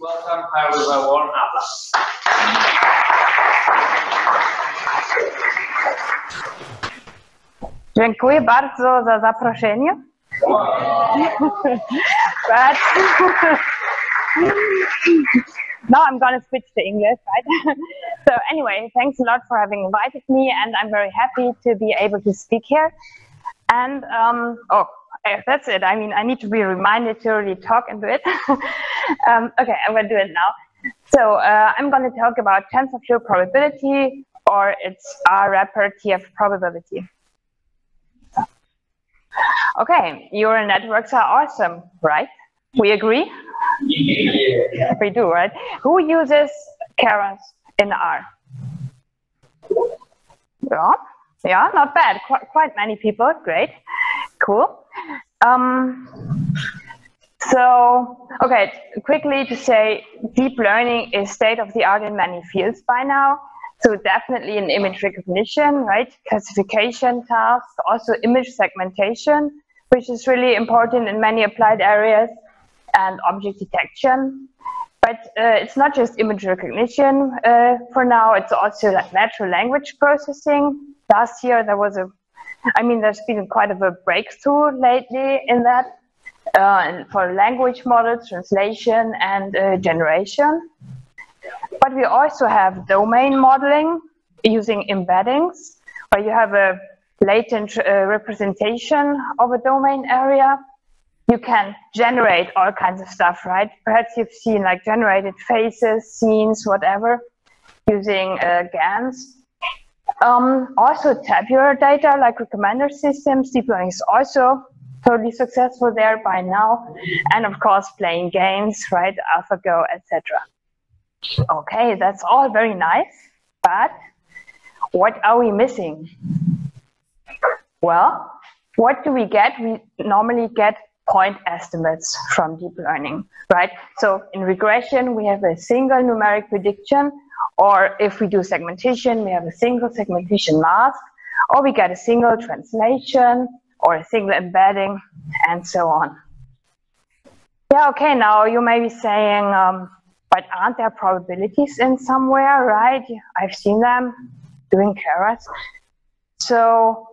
Welcome Paweł, warm applause. Dziękuję bardzo za zaproszenie. But now I'm going to switch to English, right? So anyway, thanks a lot for having invited me, and I'm very happy to be able to speak here. And oh, that's it. I mean, I need to be reminded to really talk and do it. Okay, I'm going to do it now. So I'm going to talk about TensorFlow Probability, or its R wrapper tfprobability. Okay, neural networks are awesome, right? We agree? Yeah. We do, right? Who uses Keras in R? Yeah, not bad. Quite many people. Great, cool. So, okay, quickly to say, deep learning is state of the art in many fields by now. So definitely in image recognition, right? Classification tasks, also image segmentation, which is really important in many applied areas, and object detection. But it's not just image recognition for now, it's also like natural language processing. Last year there was there's been quite of a breakthrough lately in that, for language models, translation, and generation. But we also have domain modeling using embeddings, where you have a latent representation of a domain area. You can generate all kinds of stuff, right? Perhaps you've seen like generated faces, scenes, whatever, using GANs. Also tabular data like recommender systems. Deep learning is also totally successful there by now. And of course, playing games, right? AlphaGo, etc. Okay, that's all very nice, but what are we missing? Well, what do we get? We normally get point estimates from deep learning, right? So in regression, we have a single numeric prediction, or if we do segmentation, we have a single segmentation mask, or we get a single translation, or a single embedding, and so on. Yeah, okay, now you may be saying, but aren't there probabilities in somewhere, right? I've seen them doing Keras. So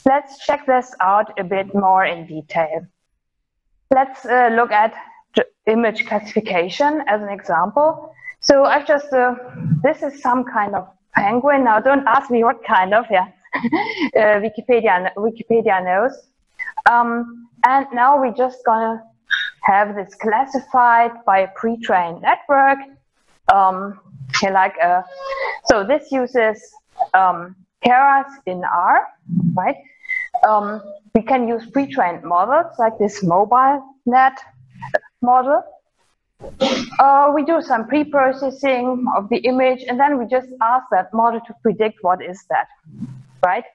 let's check this out a bit more in detail. Let's look at image classification as an example. So I've just, this is some kind of penguin. Now don't ask me what kind of, yeah. Wikipedia knows. And now we're just gonna have this classified by a pre-trained network. So this uses Keras in R, right? We can use pre-trained models like this mobile net model. We do some pre-processing of the image, and then we just ask that model to predict what is that, right?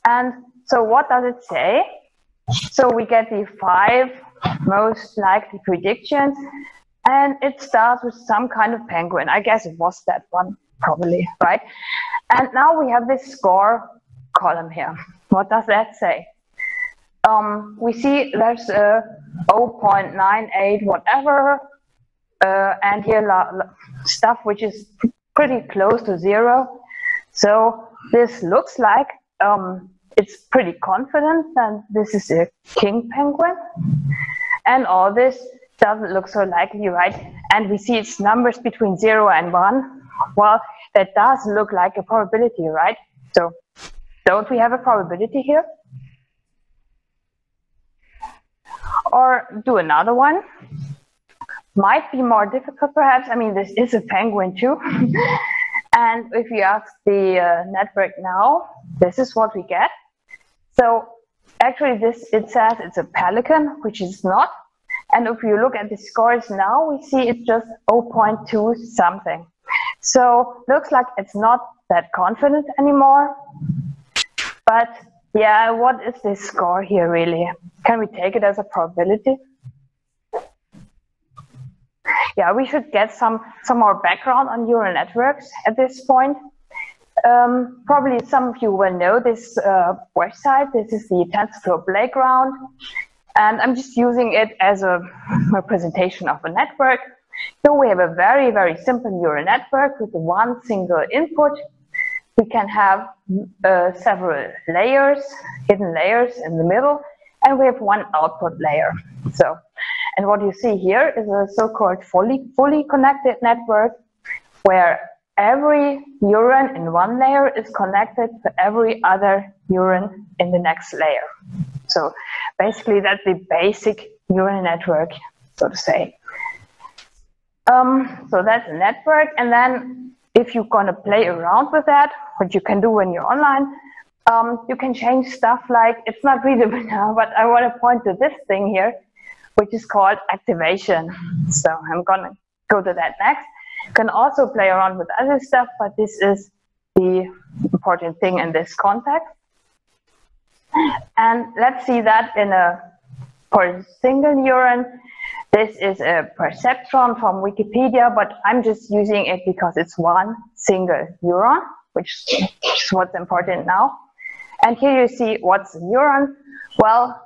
And so what does it say? So we get the 5 most likely predictions, and it starts with some kind of penguin. I guess it was that one, probably, right? And now we have this score column here. What does that say? We see there's a 0.98 whatever, and here stuff which is pretty close to 0. So this looks like it's pretty confident that this is a king penguin. And all this doesn't look so likely, right? And we see its numbers between 0 and 1. Well, that does look like a probability, right? So don't we have a probability here? Or do another one. Might be more difficult, perhaps. I mean, this is a penguin too. And if you ask the network now, this is what we get. So actually it says it's a pelican, which is not. And if you look at the scores now, we see it's just 0.2 something. So looks like it's not that confident anymore. But yeah, what is this score here really? Can we take it as a probability? Yeah, we should get some more background on neural networks at this point. Probably some of you will know this website. This is the TensorFlow Playground. And I'm just using it as a representation of a network. Here we have a very, very simple neural network with one single input. We can have several layers, hidden layers in the middle, and we have one output layer. So, and what you see here is a so-called fully connected network where every neuron in one layer is connected to every other neuron in the next layer. So basically that's the basic neural network, so to say. So that's a network, and then if you're gonna play around with that, what you can do when you're online, you can change stuff like, it's not readable now, but I want to point to this thing here, which is called activation. So I'm gonna go to that next. You can also play around with other stuff, but this is the important thing in this context. And let's see that for a single neuron. This is a perceptron from Wikipedia, but I'm just using it because it's one single neuron, which is what's important now. And here you see what's a neuron. Well,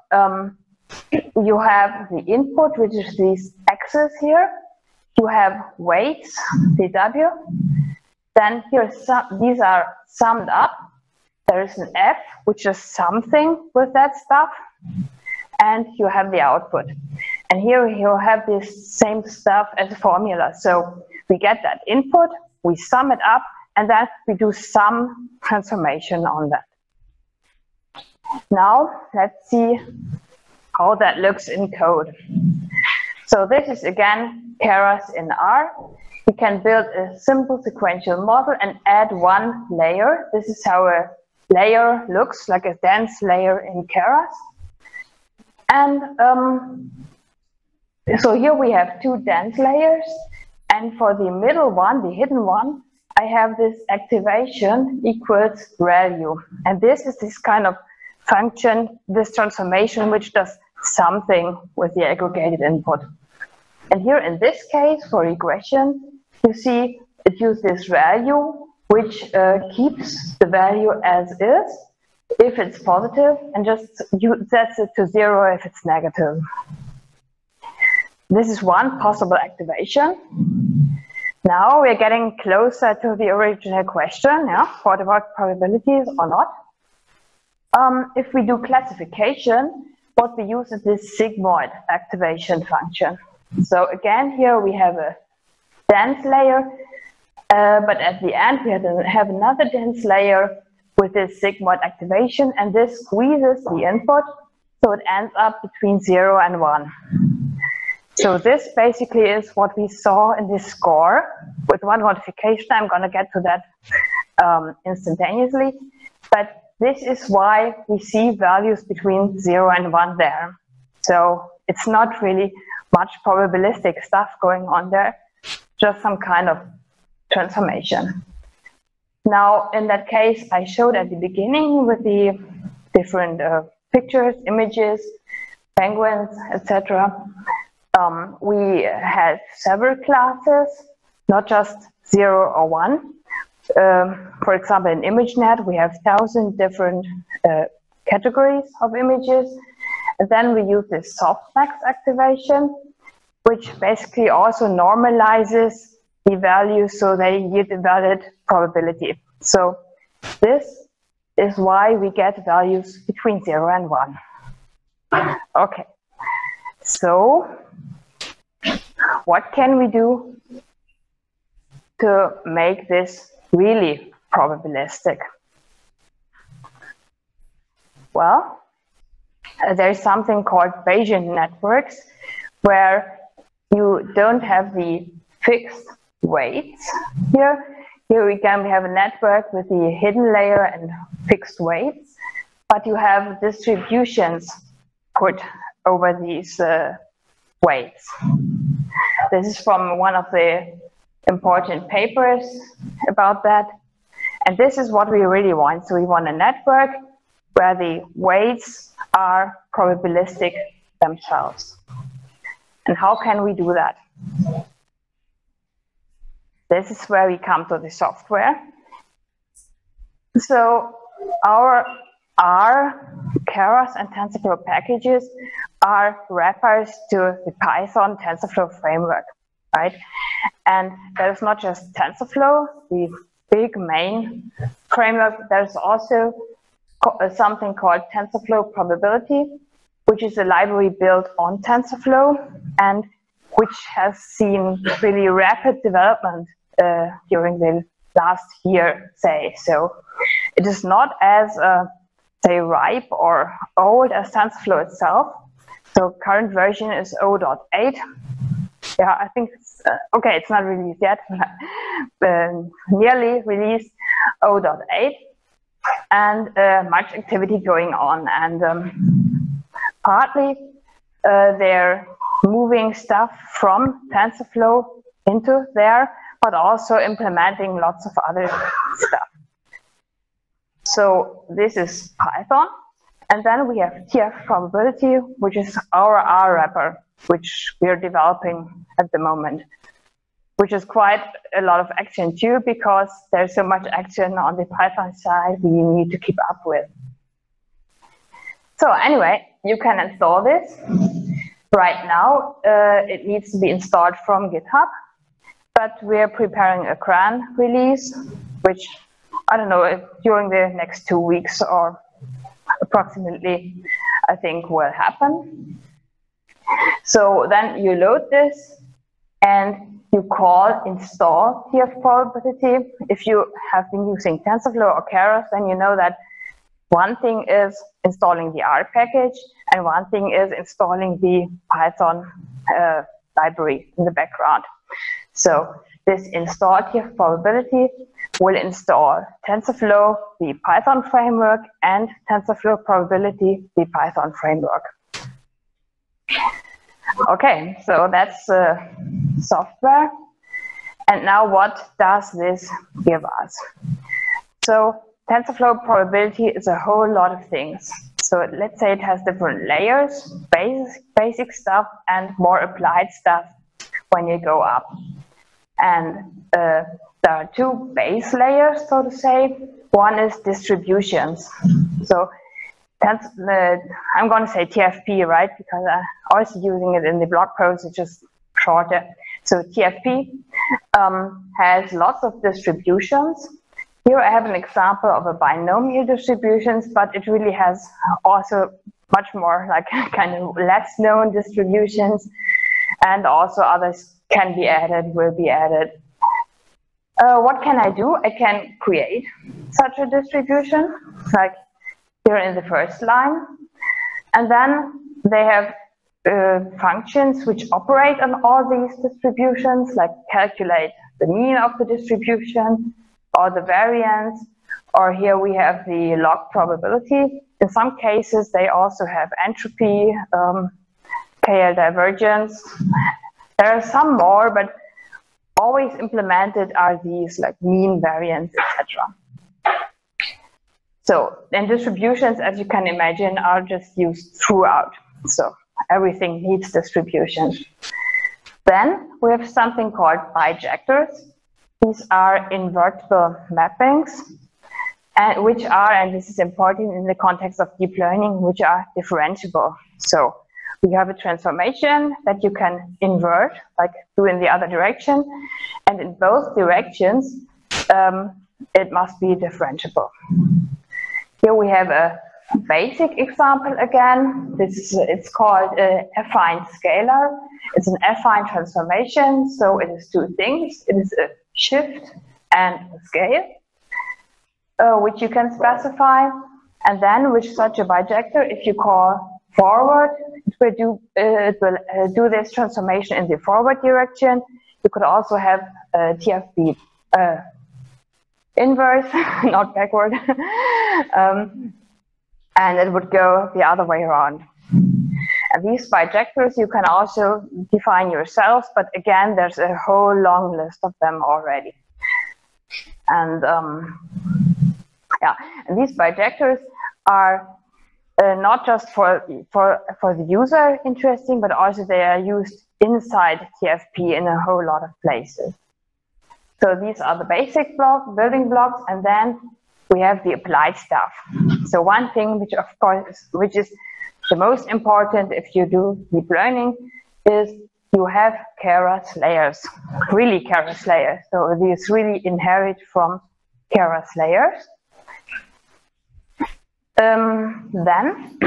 you have the input, which is these x's here. You have weights, dw. Then here, these are summed up. There is an f, which is something with that stuff. And you have the output. And here you have this same stuff as a formula. So we get that input, we sum it up, and then we do some transformation on that. Now let's see how that looks in code. So this is again Keras in R. We can build a simple sequential model and add one layer. This is how a layer looks, like a dense layer in Keras. And so here we have two dense layers, and for the middle one, the hidden one, I have this activation equals value. And this is this kind of function, this transformation, which does something with the aggregated input. And here in this case, for regression, you see it uses this value, which keeps the value as is if it's positive, and just sets it to 0 if it's negative. This is one possible activation. Now we're getting closer to the original question, yeah, what about probabilities or not? If we do classification, what we use is this sigmoid activation function. So again, here we have a dense layer, but at the end we have another dense layer with this sigmoid activation, and this squeezes the input, so it ends up between 0 and 1. So this basically is what we saw in this score with one modification. I'm going to get to that instantaneously, but this is why we see values between 0 and 1 there. So it's not really much probabilistic stuff going on there, just some kind of transformation. Now, in that case, I showed at the beginning with the different pictures, images, penguins, etc. We had several classes, not just 0 or 1. For example, in ImageNet, we have 1,000 different categories of images. And then we use this softmax activation, which basically also normalizes the values so they yield a valid probability. So this is why we get values between 0 and 1. Okay, so what can we do to make this really probabilistic? Well, there's something called Bayesian networks where you don't have the fixed weights here. Here we have a network with the hidden layer and fixed weights, but you have distributions put over these weights. This is from one of the important papers about that. And this is what we really want. So we want a network where the weights are probabilistic themselves. And how can we do that? This is where we come to the software. So our R, Keras, and TensorFlow packages are wrappers to the Python TensorFlow framework. right? And there's not just TensorFlow, the big main framework, there's also something called TensorFlow Probability, which is a library built on TensorFlow and which has seen really rapid development during the last year, say. So it is not as, say, ripe or old as TensorFlow itself. So current version is 0.8. Yeah, I think it's, okay, it's not released yet, nearly released 0.8, and much activity going on. And partly they're moving stuff from TensorFlow into there, but also implementing lots of other stuff. So this is Python. And then we have tfprobability, which is our R wrapper, which we are developing at the moment, which is quite a lot of action too, because there's so much action on the Python side we need to keep up with. So anyway, you can install this. Right now, it needs to be installed from GitHub, but we're preparing a CRAN release, which I don't know if during the next 2 weeks or approximately, I think will happen. So then you load this and you call install tfprobability. If you have been using TensorFlow or Keras, then you know that one thing is installing the R package and one thing is installing the Python library in the background. So this install tfprobability will install TensorFlow, the Python framework, and TensorFlow Probability, the Python framework. Okay, so that's software. And now what does this give us? So TensorFlow Probability is a whole lot of things. So let's say it has different layers, basic stuff, and more applied stuff when you go up. And there are two base layers, so to say. One is distributions. So I'm going to say TFP, right? Because I'm also using it in the blog post, it's just shorter. So TFP has lots of distributions. Here I have an example of a binomial distributions, but it really has also much more like kind of less known distributions, and also others can be added, will be added. What can I do? I can create such a distribution, like here in the first line. And then they have functions which operate on all these distributions, like calculate the mean of the distribution or the variance, or here we have the log probability. In some cases, they also have entropy, KL divergence. There are some more, but always implemented are these like mean, variance, etc. So, and distributions, as you can imagine, are just used throughout. So everything needs distribution. Then we have something called bijectors. These are invertible mappings, and which are, and this is important in the context of deep learning, which are differentiable. So we have a transformation that you can invert, like do in the other direction, and in both directions, it must be differentiable. Here we have a basic example again. It's called affine scalar. It's an affine transformation, so it is two things. It is a shift and a scale, which you can specify. And then with such a bijector, if you call forward, it will do this transformation in the forward direction. You could also have TFP inverse, not backward, and it would go the other way around. And these bijectors you can also define yourself, but again, there's a whole long list of them already. And yeah, and these bijectors are not just for the user interesting, but also they are used inside TFP in a whole lot of places. So these are the basic building blocks, and then we have the applied stuff. So one thing which of course which is the most important if you do deep learning is you have Keras layers, really Keras layers. So these really inherit from Keras layers. Then,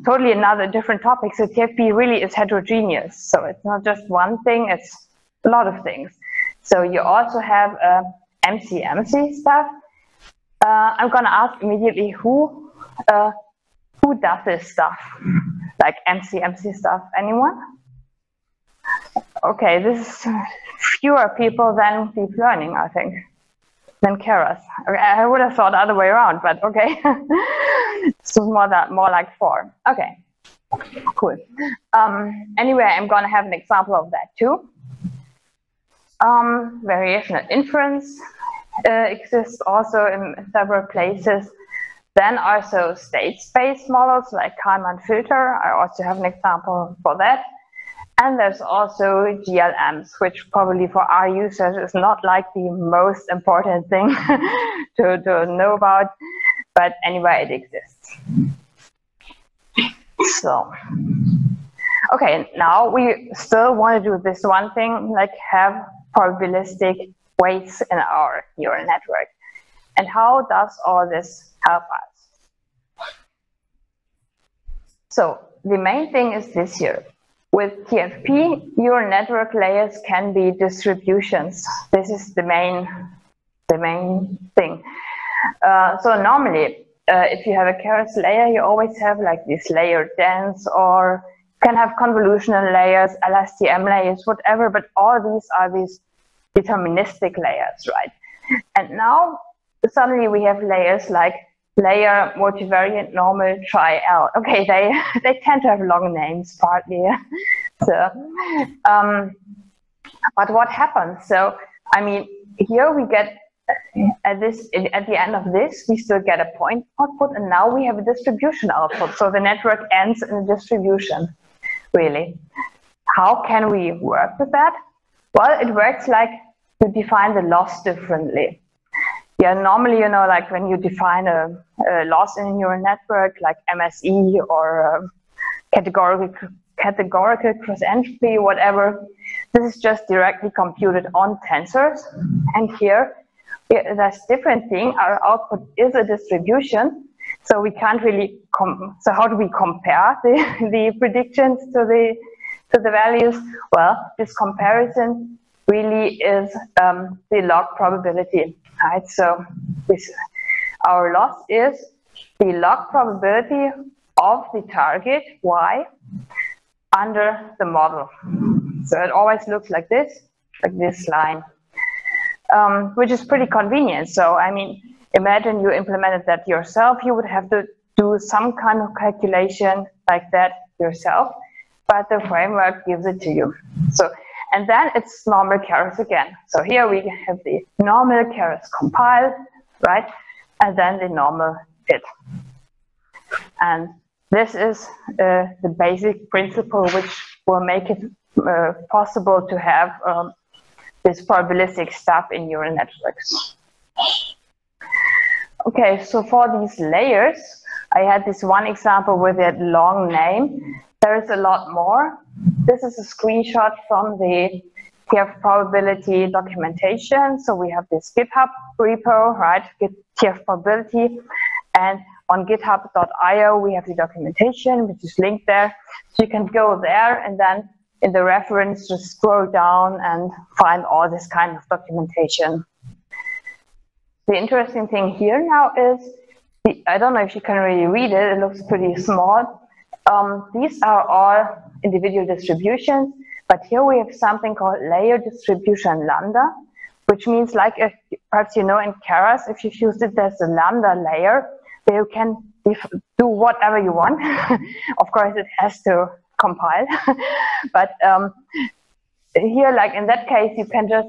totally another different topic. So TFP really is heterogeneous. So it's not just one thing, it's a lot of things. So you also have MC stuff. I'm gonna ask immediately who does this stuff, like MC stuff. Anyone? Okay, this is fewer people than deep learning, I think, than Keras. Okay, I would have thought the other way around, but okay. So more like 4. Okay, cool. Anyway, I'm gonna have an example of that too. Variational inference exists also in several places. Then also state space models like Kalman filter. I also have an example for that. And there's also GLMs, which probably for our users is not like the most important thing to know about, but anyway, it exists. So, okay, now we still want to do this one thing, like have probabilistic weights in our neural network. And how does all this help us? So, the main thing is this here. With TFP, neural network layers can be distributions. This is the main thing. So normally, if you have a Keras layer, you always have like this layer dense, or can have convolutional layers, LSTM layers, whatever. But all these are these deterministic layers, right? And now suddenly we have layers like layer, multivariate, normal, tri-L. Okay, they tend to have long names partly. So, but what happens? So, I mean, here we get at the end of this, we still get a point output, and now we have a distribution output. So the network ends in a distribution, really. How can we work with that? Well, it works like you define the loss differently. Yeah, normally, you know, like when you define a loss in a neural network, like MSE or categorical cross entropy, whatever, this is just directly computed on tensors. And here, that's different thing. Our output is a distribution, so we can't really. So how do we compare the predictions to the values? Well, this comparison really is the log probability. Right, so our loss is the log probability of the target y under the model. So it always looks like this line, which is pretty convenient. So I mean, imagine you implemented that yourself. You would have to do some kind of calculation like that yourself, but the framework gives it to you. So. And then it's normal Keras again. So here we have the normal Keras compile, right? And then the normal fit. And this is the basic principle which will make it possible to have this probabilistic stuff in neural networks. Okay, so for these layers, I had this one example with that long name. There is a lot more. This is a screenshot from the tfprobability documentation. So we have this GitHub repo, right? tfprobability, and on github.io we have the documentation, which is linked there. So you can go there, and then in the reference just scroll down and find all this kind of documentation. The interesting thing here now is, I don't know if you can really read it. It looks pretty small. These are all individual distributions, but here we have something called layer distribution lambda, which means, like, if perhaps you know in Keras, if you've used it, there's a lambda layer where you can do whatever you want. Of course, it has to compile, but here, like in that case, you can just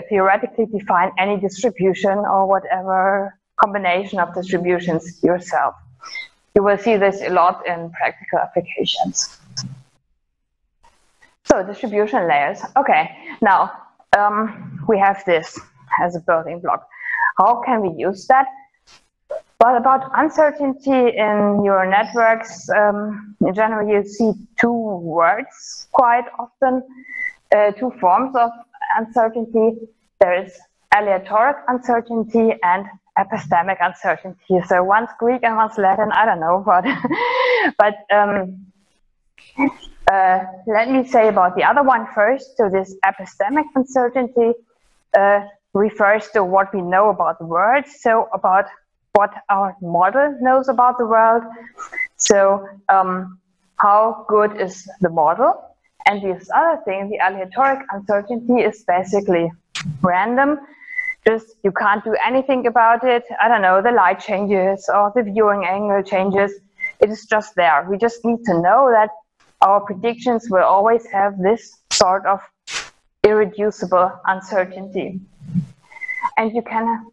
theoretically define any distribution or whatever combination of distributions yourself. You will see this a lot in practical applications. So distribution layers. Okay, now we have this as a building block. How can we use that? Well, about uncertainty in neural networks, in general, you see two words quite often, two forms of uncertainty. There is aleatoric uncertainty and epistemic uncertainty. So one's Greek and one's Latin, I don't know, but let me say about the other one first. So this epistemic uncertainty refers to what we know about the world, so about what our model knows about the world. So how good is the model? And this other thing, the aleatoric uncertainty, is basically random. Just you can't do anything about it. I don't know, the light changes or the viewing angle changes. It is just there. We just need to know that our predictions will always have this sort of irreducible uncertainty. And you can,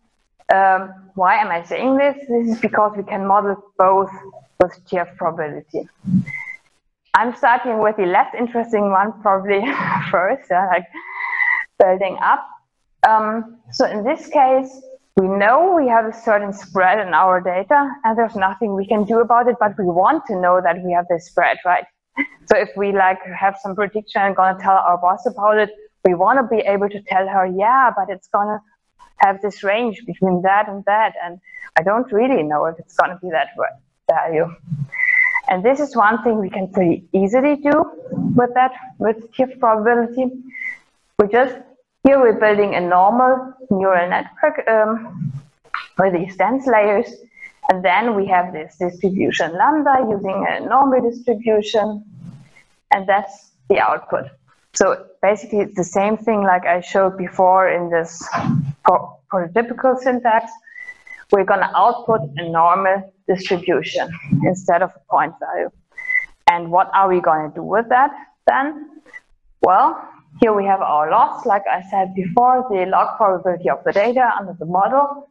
why am I saying this? This is because we can model both with tfprobability. I'm starting with the less interesting one probably first, like building up. So in this case, we know we have a certain spread in our data and there's nothing we can do about it, but we want to know that we have this spread, right? So if we like have some prediction and gonna tell our boss about it, we want to be able to tell her, yeah, but it's gonna have this range between that, and I don't really know if it's gonna be that value. And this is one thing we can pretty easily do with that, with tfprobability. Here we're building a normal neural network with these dense layers, and then we have this distribution lambda using a normal distribution, and that's the output. So basically it's the same thing like I showed before in this prototypical syntax. We're going to output a normal distribution instead of a point value. And what are we going to do with that then? Well, here we have our loss, like I said before, the log probability of the data under the model.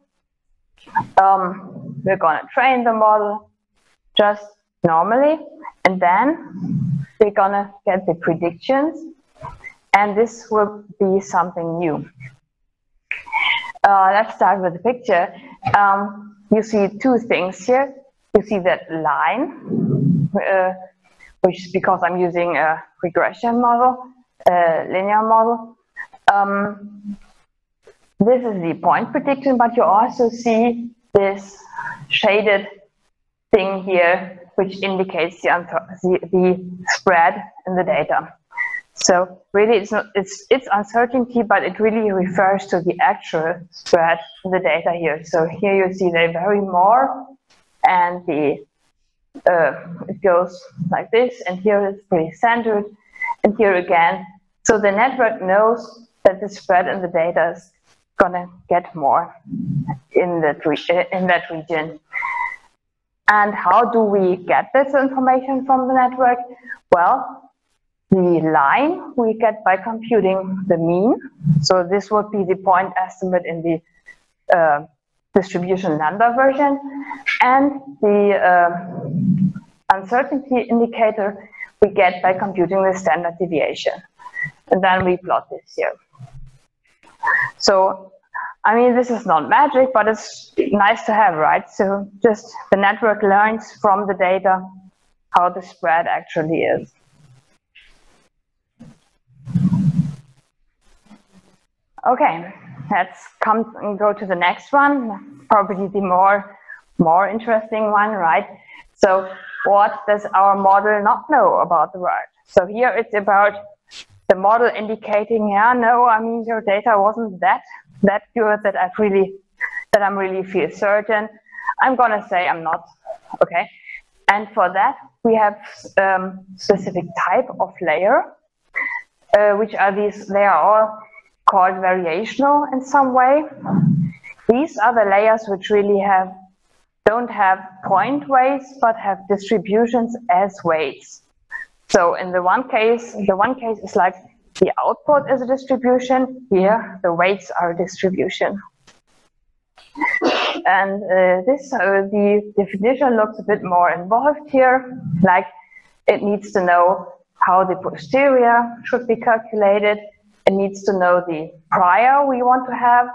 We're going to train the model just normally, and then we're going to get the predictions, and this will be something new. Let's start with the picture. You see two things here. You see that line, which is because I'm using a regression model, linear model. This is the point prediction, but you also see this shaded thing here, which indicates the spread in the data. So really, it's uncertainty, but it really refers to the actual spread in the data here. So here you see they vary more, and it goes like this, and here it's pretty centered, and here again. So the network knows that the spread in the data is gonna get more in that region. And how do we get this information from the network? Well, the line we get by computing the mean. So this would be the point estimate in the distribution lambda version, and the uncertainty indicator we get by computing the standard deviation. And then we plot this here. So, I mean, this is not magic, but it's nice to have, right? So just the network learns from the data how the spread actually is. Okay, let's come and go to the next one, probably the more interesting one, right? So what does our model not know about the world? So here it's about the model indicating, yeah, no, I mean, your data wasn't that good that I'm really feel certain. I'm gonna say I'm not, okay? And for that, we have specific type of layer, which are these, they are all called variational in some way. These are the layers which really don't have point weights, but have distributions as weights. So in the one case is like the output is a distribution. Here, the weights are a distribution. And the definition looks a bit more involved here. Like it needs to know how the posterior should be calculated. It needs to know the prior we want to have.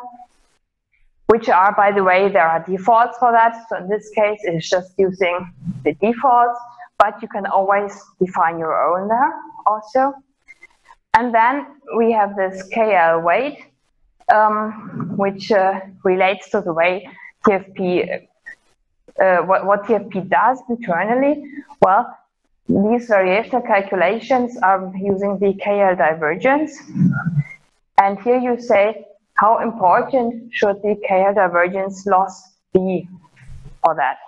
which are, by the way, there are defaults for that. So in this case, it's just using the defaults, but you can always define your own there also. And then we have this KL weight, which relates to the way TFP, what TFP does internally. Well, these variational calculations are using the KL divergence. And here you say, how important should the KL divergence loss be for that?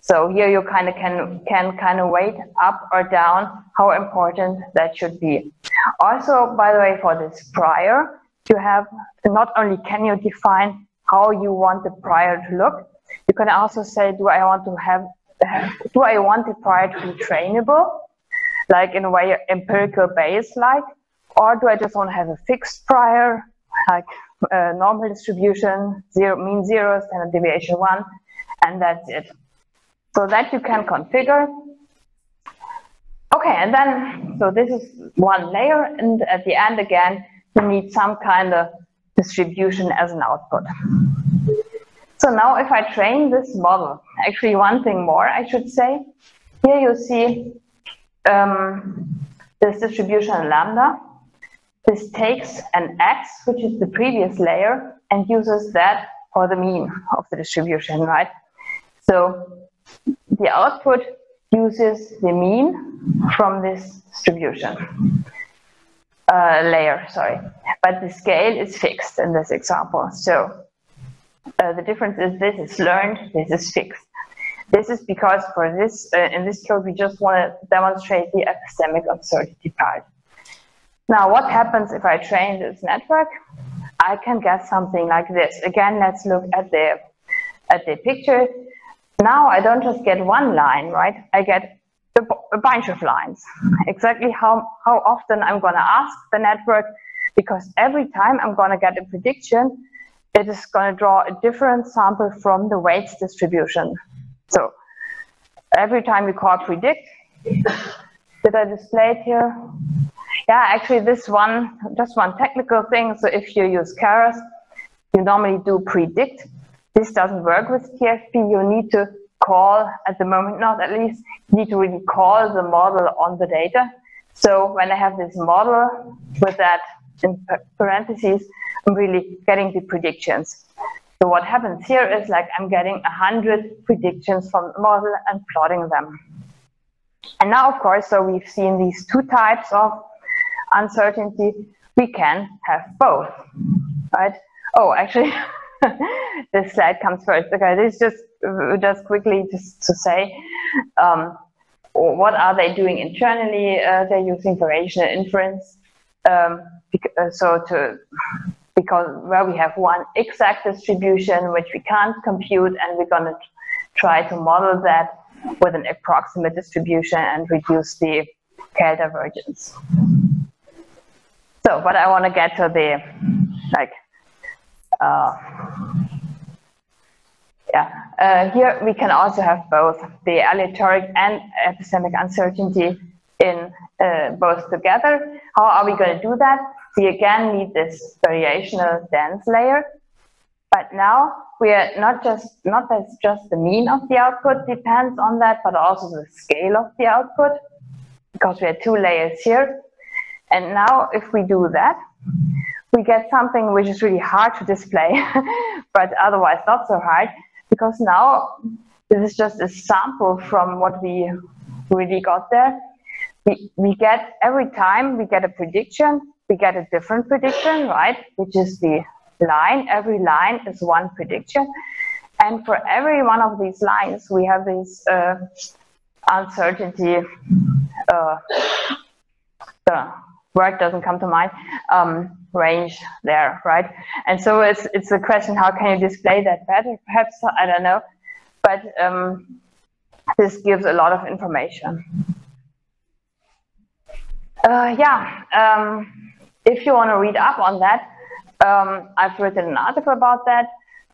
So here you kind of can kind of weight up or down how important that should be. Also, by the way, for this prior, you have not only can you define how you want the prior to look, you can also say, do I want the prior to be trainable, like in a way empirical base like, or do I just want to have a fixed prior, like normal distribution, mean 0, standard deviation 1, and that's it. So that you can configure. Okay, and then, so this is one layer, and at the end again, you need some kind of distribution as an output. So now if I train this model, actually one thing more I should say, here you see this distribution lambda. This takes an x, which is the previous layer, and uses that for the mean of the distribution, right? So the output uses the mean from this distribution layer, sorry. But the scale is fixed in this example. So the difference is this is learned, this is fixed. This is because for this, in this code, we just want to demonstrate the epistemic uncertainty part. Now, what happens if I train this network? I can get something like this. Again, let's look at the picture. Now I don't just get one line, right? I get a bunch of lines. Exactly how often I'm going to ask the network, because every time I'm going to get a prediction, it is going to draw a different sample from the weights distribution. So every time we call predict, did I display it here? Yeah, actually this one, just one technical thing. So if you use Keras, you normally do predict. This doesn't work with TFP. You need to call, at the moment not at least, you need to really call the model on the data. So when I have this model with that in parentheses, I'm really getting the predictions. So what happens here is like I'm getting 100 predictions from the model and plotting them. And now, of course, so we've seen these two types of uncertainty. We can have both, right? Oh, actually, this slide comes first. Okay, this is just quickly just to say, what are they doing internally? They're using variational inference. Because where we have one exact distribution which we can't compute, and we're going to try to model that with an approximate distribution and reduce the KL divergence. So, but I want to get to the here we can also have both the aleatoric and epistemic uncertainty in both together. How are we going to do that? We again need this variational dense layer, but now we are not just the mean of the output depends on that, but also the scale of the output, because we have two layers here. And now if we do that, we get something which is really hard to display, but otherwise not so hard, because now this is just a sample from what we really got there. We get, every time we get a prediction, we get a different prediction, right? Which is the line. Every line is one prediction. And for every one of these lines, we have this uncertainty, the word doesn't come to mind, range there, right? And so it's a question, how can you display that better? Perhaps, I don't know. But this gives a lot of information. If you want to read up on that, I've written an article about that.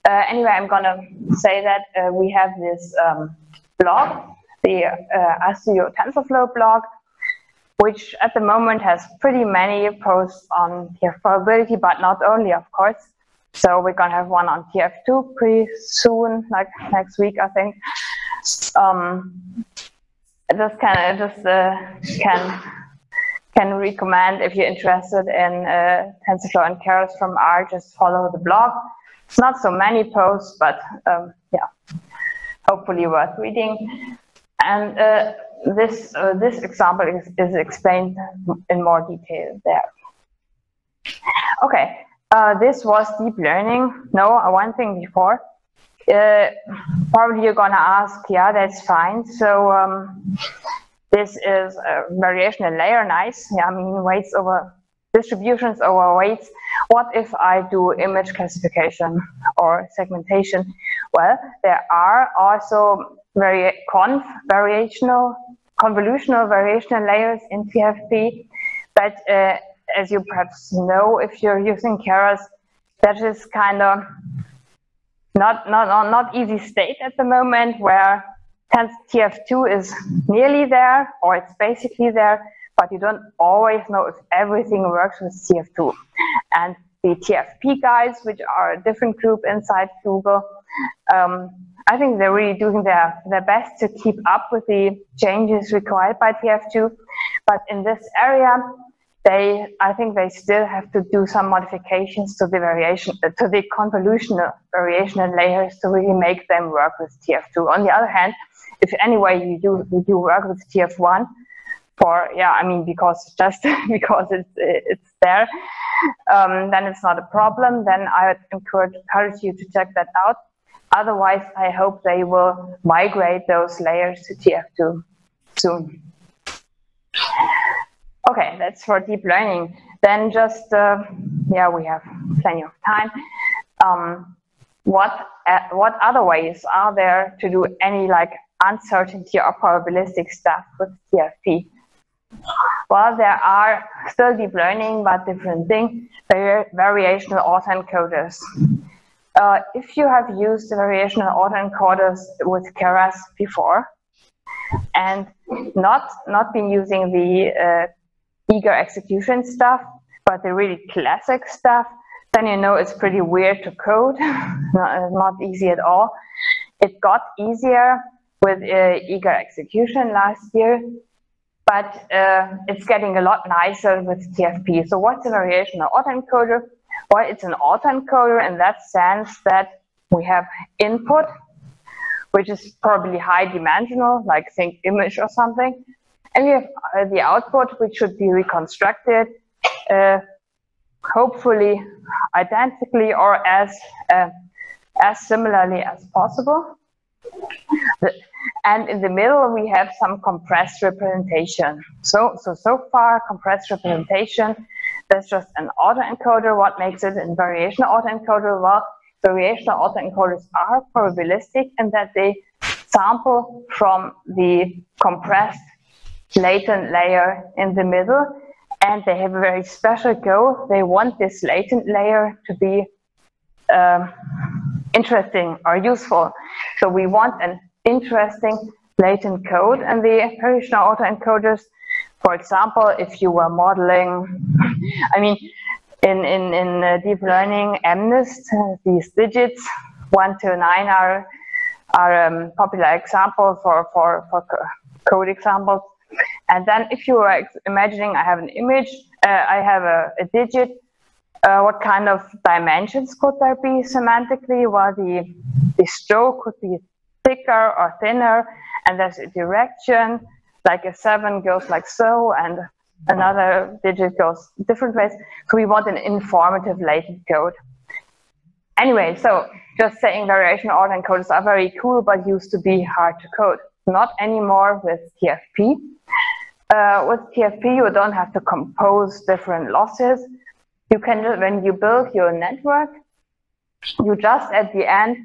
Anyway, I'm going to say that we have this blog, the TensorFlow blog, which at the moment has pretty many posts on probability, but not only, of course. So we're gonna have one on TF2 pretty soon, like next week, I think. Can recommend, if you're interested in TensorFlow and Keras from R, just follow the blog. It's not so many posts, but yeah, hopefully worth reading. And this example is explained in more detail there. Okay, this was deep learning. No, one thing before. Probably you're gonna ask, yeah, that's fine. So this is a variational layer, nice. Yeah, I mean weights over distributions over weights. What if I do image classification or segmentation? Well, there are also convolutional variational layers in TFP, but as you perhaps know, if you're using Keras, that is kind of not easy state at the moment, where TF2 is nearly there, or it's basically there, but you don't always know if everything works with TF2. And the TFP guys, which are a different group inside Google, I think they're really doing their best to keep up with the changes required by TF2. But in this area, I think they still have to do some modifications to the convolutional variational layers to really make them work with TF2. On the other hand, if anyway you do work with TF1, because it's there, then it's not a problem. Then I would encourage you to check that out. Otherwise, I hope they will migrate those layers to TF2 soon. Okay, that's for deep learning. Then just, yeah, we have plenty of time. What other ways are there to do any like uncertainty or probabilistic stuff with TFP? Well, there are still deep learning, but different thing, variational autoencoders. If you have used the variational autoencoders with Keras before, and not been using the eager execution stuff, but the really classic stuff, then you know it's pretty weird to code, not easy at all. It got easier with eager execution last year, but it's getting a lot nicer with TFP. So what's a variational autoencoder? Well, it's an autoencoder in that sense that we have input, which is probably high dimensional, like think image or something. And we have the output, which should be reconstructed, hopefully identically or as similarly as possible. And in the middle, we have some compressed representation. So far, compressed representation, that's just an autoencoder. What makes it a variational autoencoder? Well, variational autoencoders are probabilistic in that they sample from the compressed latent layer in the middle, and they have a very special goal. They want this latent layer to be interesting or useful. So we want an interesting latent code, and the variational autoencoders, for example, if you were modeling, I mean, in deep learning, MNIST, these digits 1 to 9 are popular example for code examples. And then if you are imagining I have an image, I have a digit, what kind of dimensions could there be semantically? Well, the stroke could be thicker or thinner, and there's a direction, like a 7 goes like so, and another digit goes different ways. So we want an informative latent code. Anyway, so just saying variational autoencoders are very cool, but used to be hard to code. Not anymore with TFP. With TFP, you don't have to compose different losses. You can, when you build your network, you just at the end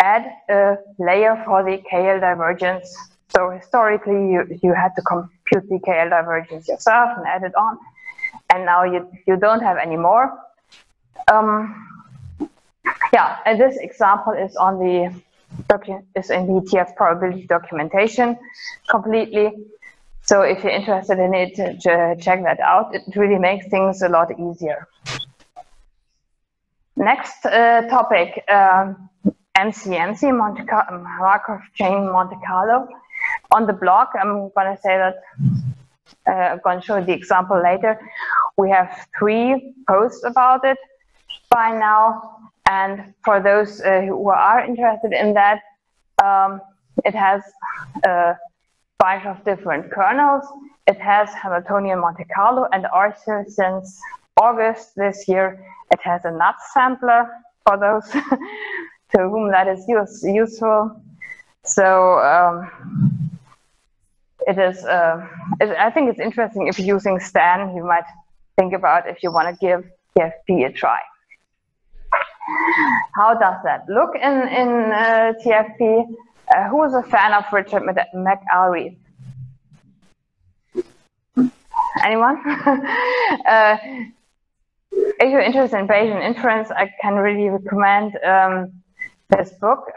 add a layer for the KL divergence. So historically, you had to compute the KL divergence yourself and add it on, and now you don't have any more. Yeah, and this example is on the in the tfprobability documentation completely. So if you're interested in it, check that out. It really makes things a lot easier. Next topic, MCMC, Markov Chain Monte Carlo. On the blog, I'm going to say that, I'm going to show the example later. We have 3 posts about it by now. And for those who are interested in that, it has a bunch of different kernels. It has Hamiltonian Monte Carlo, and also since August this year, it has a NUT sampler for those to whom that is useful. So it is. I think it's interesting if you're using Stan. You might think about if you want to give TFP a try. How does that look in TFP? Who is a fan of Richard McAlreath? Anyone? If you're interested in Bayesian inference, I can really recommend this book.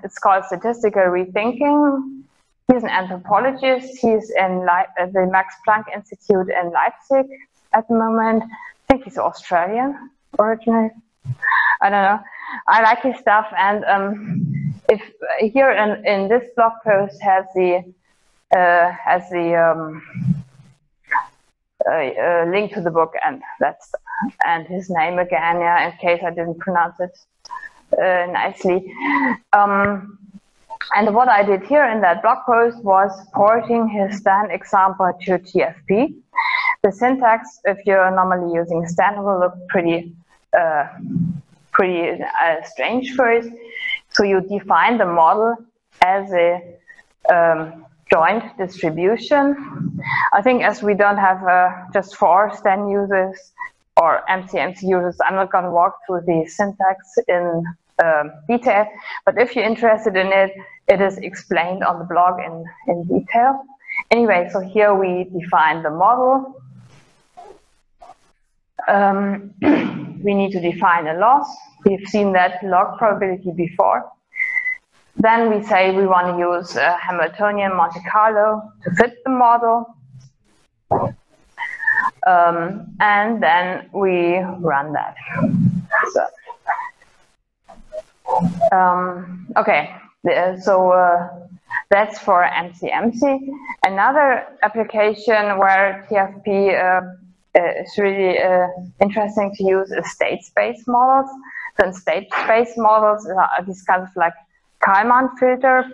It's called Statistical Rethinking. He's an anthropologist. He's in the Max Planck Institute in Leipzig at the moment. I think he's Australian originally. I don't know. I like his stuff, and if here in this blog post has the link to the book, and his name again, yeah, in case I didn't pronounce it nicely. And what I did here in that blog post was porting his Stan example to TFP. The syntax, if you're normally using Stan, will look pretty strange first. So you define the model as a joint distribution. I think as we don't have just 4 Stan users or MCMC users, I'm not going to walk through the syntax in detail, but if you're interested in it, it is explained on the blog in detail. Anyway, so here we define the model. We need to define a loss. We've seen that log probability before. Then we say we want to use Hamiltonian Monte Carlo to fit the model. And then we run that. Okay, so that's for MCMC. Another application where TFP is really interesting to use is state space models. So in state space models, these kinds of like Kalman filter,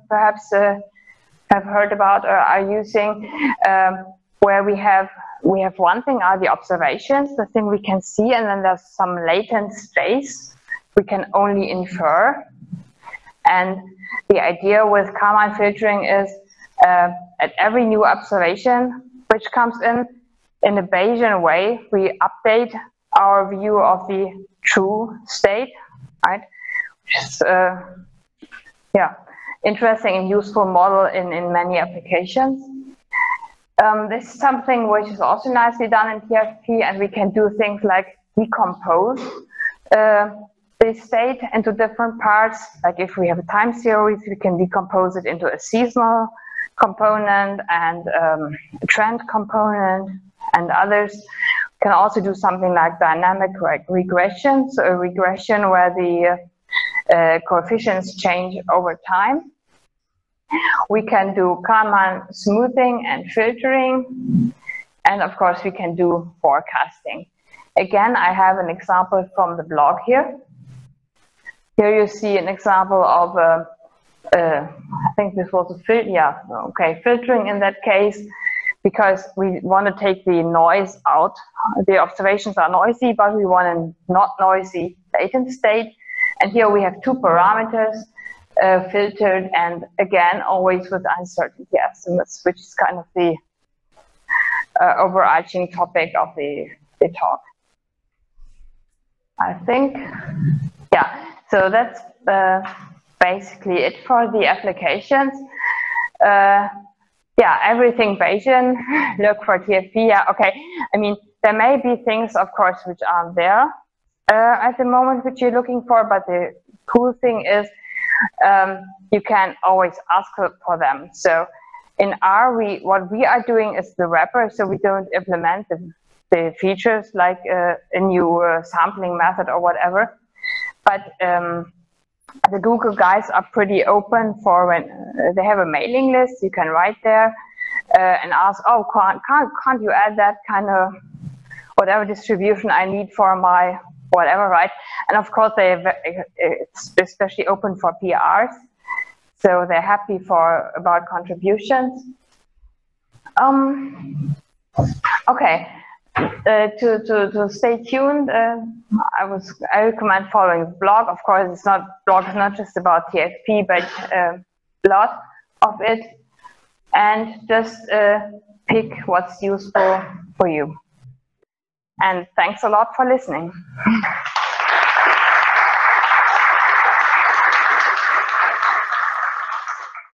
perhaps have heard about or are using, where we have one thing are the observations, the thing we can see, and then there's some latent space we can only infer. And the idea with Kalman filtering is at every new observation which comes in a Bayesian way, we update our view of the true state, right? Which is, yeah, interesting and useful model in many applications. This is something which is also nicely done in TFP, and we can do things like decompose the state into different parts. Like if we have a time series, we can decompose it into a seasonal component and a trend component and others. We can also do something like dynamic regression, so a regression where the coefficients change over time. We can do Kalman smoothing and filtering, and of course we can do forecasting. Again, I have an example from the blog here. Here you see an example of I think this was a filtering in that case, because we want to take the noise out. The observations are noisy, but we want a not noisy latent state. And here we have 2 parameters filtered, and again, always with uncertainty estimates, which is kind of the overarching topic of the talk. I think, yeah, so that's basically it for the applications. Yeah, everything Bayesian, look for TFP, yeah, okay. I mean, there may be things, of course, which aren't there at the moment which you're looking for, but the cool thing is you can always ask for them. So in R, what we are doing is the wrapper, so we don't implement the the features like a new sampling method or whatever. But the Google guys are pretty open for when they have a mailing list. You can write there and ask, oh, can't you add that kind of whatever distribution I need for my whatever, right? And of course, it's especially open for PRs. So they're happy about contributions. Okay, to stay tuned, I recommend following the blog. Of course, blog is not just about TFP, but a lot of it, and just pick what's useful for you. And thanks a lot for listening.